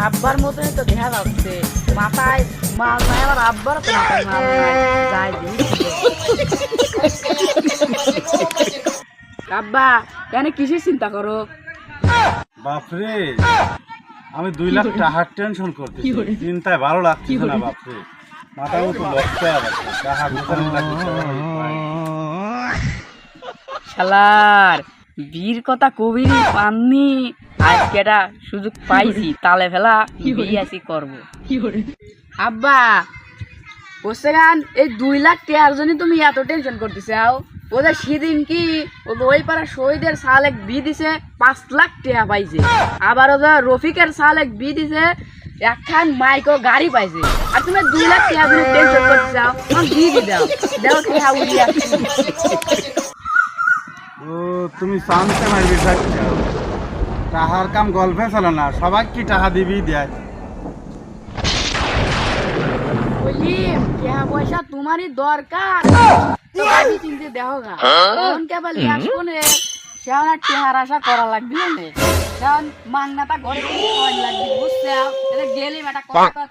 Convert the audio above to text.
আব্বার মতনই তো দেখা যাচ্ছে, মাথায় মাল নাই, আবার আব্বার তো মাথায় মাল নাই। যাই দিই আব্বা, কেন কিসের চিন্তা করো? বাপরে, আমি 2 লাখ টাকার টেনশন করতেছি, চিন্তায় ভালো লাগছে না বাপরে, মাথার মতো লক্ষ্য আছে, টাকা গোছানো লাগছে। শালার বীর কথা কবির পাননি, আজকে একটা সুযোগ পাইছি, তালে ফেলা বিয়াসি করব। আব্বা বসে গান, এই 2 লাখ টাকার জন্য তুমি এত টেনশন করতেছাও? ওদের সেদিন কি ওই পাড়া শহীদের সালেক বি দিছে 5 লাখ টাকা পাইছে, আবার ওদের রফিকের সালেক বি দিছে একখান মাইক ও গাড়ি পাইছে, আর তুমি 2 লাখ টাকা জন্য টেনশন করতেছাও? দিয়ে দাও দাও টাকা উড়িয়ে ও তুমি চান্সে মারবি থাকছো, টাকার কাম গল্পে চলে না, সবাই কি টাকা দিবি দেয়। বলিম টাকা পয়সা তোমারই দরকার, তুমি চিনতে দেখো গা, কোন কেবল একশনে সেখানে টাকার আশা করা লাগবে না, সেখান মাংনাটা ঘরে লাগবে, বুঝছে? এটা গেলি একটা কথা